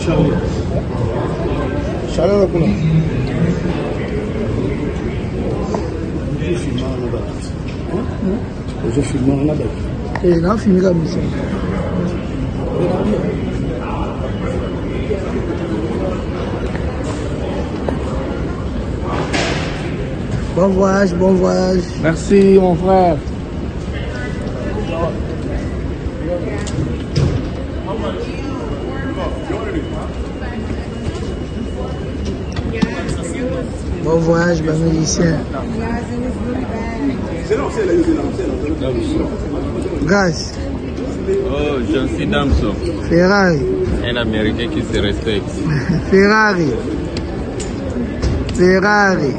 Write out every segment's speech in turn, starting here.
Charlie kuna. Je filme là-bas. Et là, filme là, monsieur. Bon voyage, bon voyage. Merci, mon frère. Bon voyage, mes musiciens. Gaz. Oh, j'en suis Damso. Ferrari. Un Américain qui se respecte. Ferrari. Ferrari.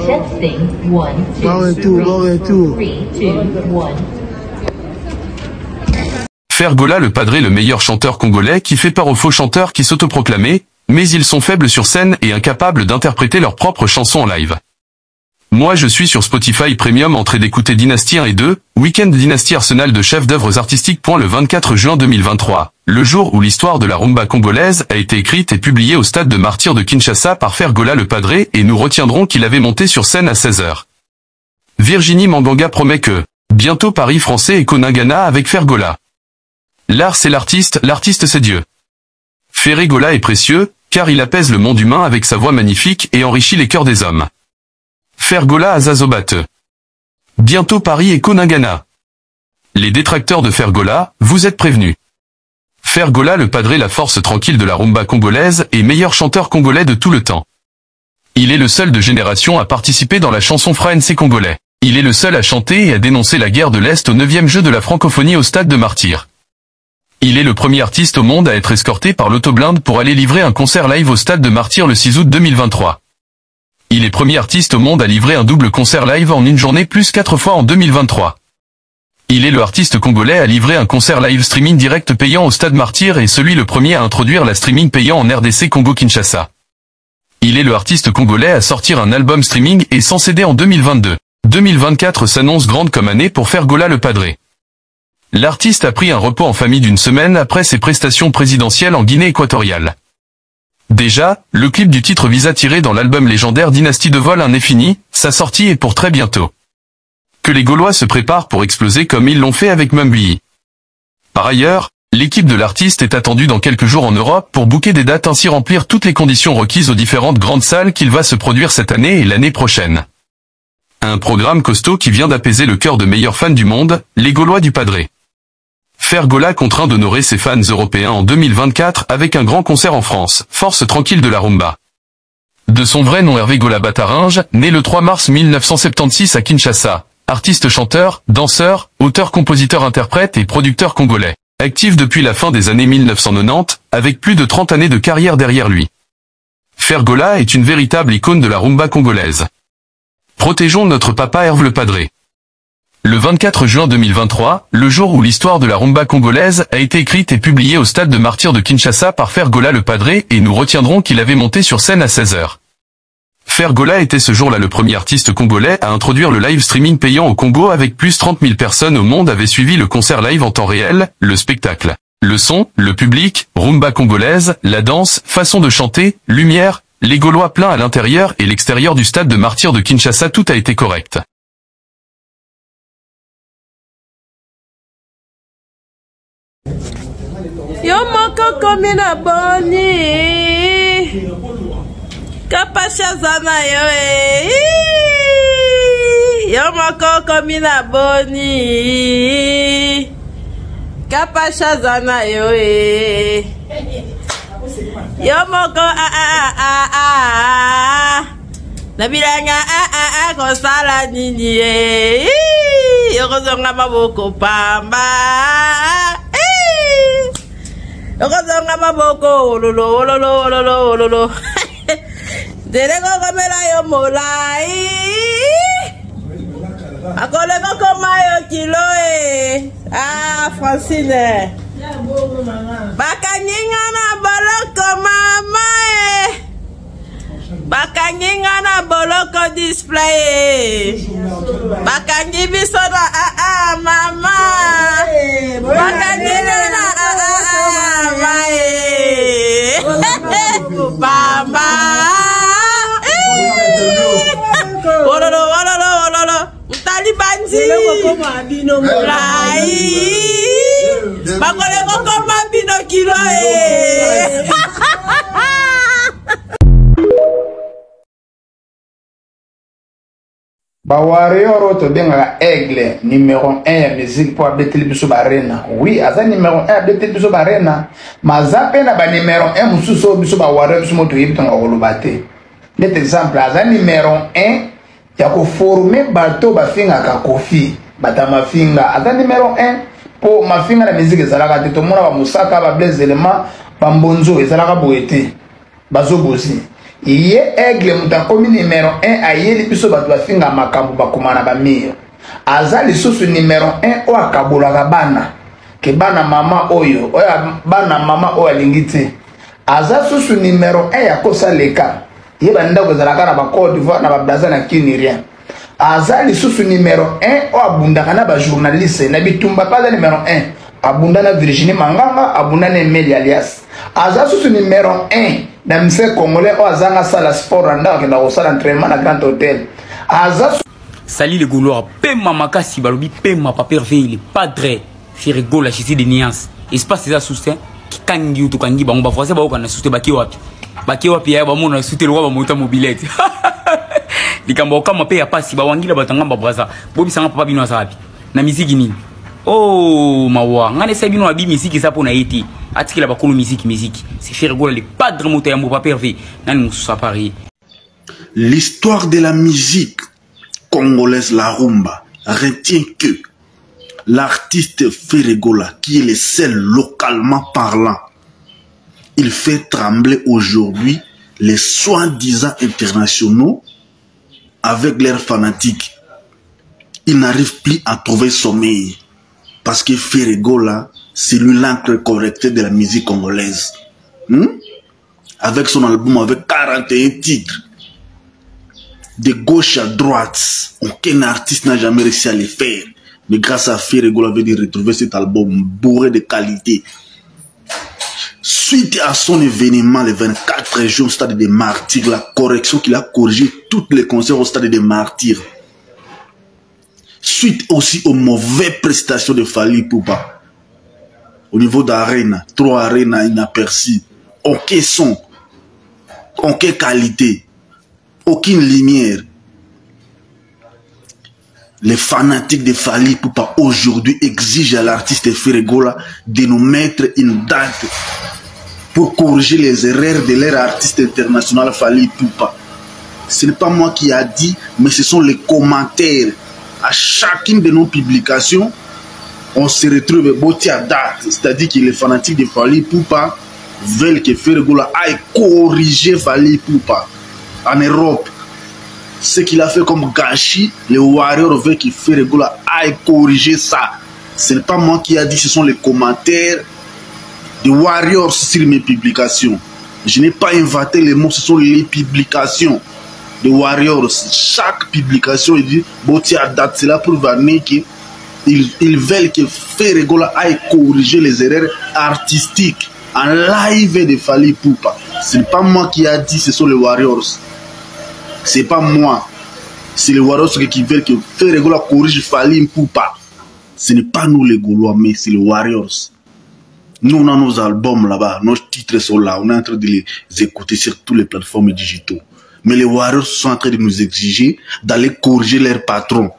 Testing 1, 2, Bon retour, bon retour. 3, 2, 1. Fergola le Padré, le meilleur chanteur congolais qui fait peur aux faux chanteurs qui s'autoproclamaient, mais ils sont faibles sur scène et incapables d'interpréter leurs propres chansons en live. Moi je suis sur Spotify Premium en train d'écouter Dynasty 1 et 2, Weekend Dynasty Arsenal de chefs d'œuvre artistiques. Le 24 juin 2023, le jour où l'histoire de la rumba congolaise a été écrite et publiée au stade de Martyrs de Kinshasa par Fergola le Padré, et nous retiendrons qu'il avait monté sur scène à 16h. Virginie Manganga promet que, bientôt Paris français et Koningana avec Fergola. L'art c'est l'artiste c'est Dieu. Fergola est précieux, car il apaise le monde humain avec sa voix magnifique et enrichit les cœurs des hommes. Fergola Azazobate. Bientôt Paris et Koningana. Les détracteurs de Fergola, vous êtes prévenus. Fergola le Padré, la force tranquille de la rumba congolaise et meilleur chanteur congolais de tout le temps. Il est le seul de génération à participer dans la chanson France congolais. Il est le seul à chanter et à dénoncer la guerre de l'Est au 9e jeu de la francophonie au stade de Martyrs. Il est le premier artiste au monde à être escorté par l'autoblinde pour aller livrer un concert live au stade de Martyrs le 6 août 2023. Il est premier artiste au monde à livrer un double concert live en une journée plus 4 fois en 2023. Il est le artiste congolais à livrer un concert live streaming direct payant au stade Martyrs et celui le premier à introduire la streaming payant en RDC Congo-Kinshasa. Il est le artiste congolais à sortir un album streaming et sans CD en 2022. 2024 s'annonce grande comme année pour Fergola le Padré. L'artiste a pris un repos en famille d'une semaine après ses prestations présidentielles en Guinée équatoriale. Déjà, le clip du titre Visa tiré dans l'album légendaire Dynasty de Vol 1 est fini, sa sortie est pour très bientôt. Que les Gaulois se préparent pour exploser comme ils l'ont fait avec Mumbai. Par ailleurs, l'équipe de l'artiste est attendue dans quelques jours en Europe pour booker des dates, ainsi remplir toutes les conditions requises aux différentes grandes salles qu'il va se produire cette année et l'année prochaine. Un programme costaud qui vient d'apaiser le cœur de meilleurs fans du monde, les Gaulois du Padré. Fergola contraint d'honorer ses fans européens en 2024 avec un grand concert en France, force tranquille de la rumba. De son vrai nom Hervé Gola Bataringe, né le 3 mars 1976 à Kinshasa, artiste chanteur, danseur, auteur, compositeur, interprète et producteur congolais. Actif depuis la fin des années 1990, avec plus de 30 années de carrière derrière lui. Fergola est une véritable icône de la rumba congolaise. Protégeons notre papa Hervé le Padré. Le 24 juin 2023, le jour où l'histoire de la rumba congolaise a été écrite et publiée au stade de Martyrs de Kinshasa par Fergola le Padré, et nous retiendrons qu'il avait monté sur scène à 16h. Fergola était ce jour-là le premier artiste congolais à introduire le live streaming payant au Congo, avec plus 30 000 personnes au monde avaient suivi le concert live en temps réel, le spectacle, le son, le public, rumba congolaise, la danse, façon de chanter, lumière, les Gaulois pleins à l'intérieur et l'extérieur du stade de Martyrs de Kinshasa, tout a été correct. Yo moko komina boni kapasha zana yo yo moko komina boni kapasha zana yo yo moko nabiranga kosala nini yo kozonga maboko pamba Okazonga maboko lolo lolo lolo lolo Derego kamera yo molai Akole ko mayo kilo Francine Bakanyinga na boloko mama Bakanyinga na boloko display Bakanyi biso na mama Bakanyinga na Warrior to benga aigle numéro 1 ya musique pour abeteli biso barena. Oui, aza numéro 1 abeteli biso barena. Mazape na ba numéro 1 mususu biso ba warrior biso moto yibitanga kolobate. Net exemple aza numéro 1 ya ko former bato ba finga ka kofi. Bata mafinga aza numéro 1 po mafinga na musique ezalaka te to mona ba musaka ba blaze element ba mbonzo ezalaka boete. Bazo bosi. Iye aigle mutakomi numéro 1 ayeli biso bato bafinga makambo bakomana ba mire. Aza lisusu numéro 1 o akabolaka bana. Ke bana mama oyo, bana mama oyo alingite. Aza susu numéro 1 ya kosa leka. Ye banda kozalaka na ba Côte d'Ivoire na ba Brazza na Kinirien. Aza lisusu numéro 1 o abundaka na ba journaliste na bitumba pas numéro 1. Abunda na Virginie Manganga, abunda na Emile Alias. Aza susu numéro 1 na mise congolais o azanga sala sport randa ke na osala entraînement na Grand Hôtel. Aza Sali le Gaulois, Pema Makasi Balobi, Pema Papervé, il est padre, Firigo la chité de Niance. Espace des soutien qui kangi ou to kangi ba on ba français ba okana soutien baki wapi. Baki wapi ya ba mona soutien le roi ba mota mobilette. Likambo kama pe ya pasi ba wangila batanga ba braza. Bobi sanga papa bino asabi. Na miziki nini? Oh mawa, ngane sa bino abi miziki sa pona eti. Atikila ba kono miziki. C'est Firigo le padre mota ya mo Papervé. Nani mususa Paris. L'histoire de la musique congolaise, la rumba, retient que l'artiste Ferregola, qui est le seul localement parlant, il fait trembler aujourd'hui les soi-disant internationaux avec leurs fanatiques. Il n'arrive plus à trouver sommeil parce que Ferregola, c'est lui l'encre correcteur de la musique congolaise. Avec son album avec 41 titres. De gauche à droite, aucun artiste n'a jamais réussi à le faire. Mais grâce à Ferregola, avait de retrouver cet album bourré de qualité. Suite à son événement, le 24 juin au stade des Martyrs, la correction qu'il a corrigé tous les concerts au stade des Martyrs. Suite aussi aux mauvaises prestations de Fally Ipupa. Au niveau d'Arena, 3 Arena inaperçus. Aucun son, aucune qualité. Aucune lumière. Les fanatiques de Fally Ipupa aujourd'hui exigent à l'artiste Ferregola de nous mettre une date pour corriger les erreurs de leur artiste international Fally Ipupa. Ce n'est pas moi qui a dit, mais ce sont les commentaires. À chacune de nos publications, on se retrouve boti à date. C'est-à-dire que les fanatiques de Fally Ipupa veulent que Ferregola aille corriger Fally Ipupa. En Europe, ce qu'il a fait comme gâchis, les Warriors veulent que Ferregola aille corriger ça. Ce n'est pas moi qui a dit, ce sont les commentaires des Warriors sur mes publications. Je n'ai pas inventé les mots, ce sont les publications des Warriors. Chaque publication, il dit, Boti à date, c'est là pour venir qu'ils veulent que Ferregola aille corriger les erreurs artistiques en live de Fally Ipupa. Ce n'est pas moi qui a dit, ce sont les Warriors. C'est pas moi. C'est les Warriors qui veulent que Ferregola corrige Fally Ipupa. Ce n'est pas nous les Gaulois, mais c'est les Warriors. Nous, on a nos albums là-bas, nos titres sont là. On est en train de les écouter sur toutes les plateformes digitales. Mais les Warriors sont en train de nous exiger d'aller corriger leur patron.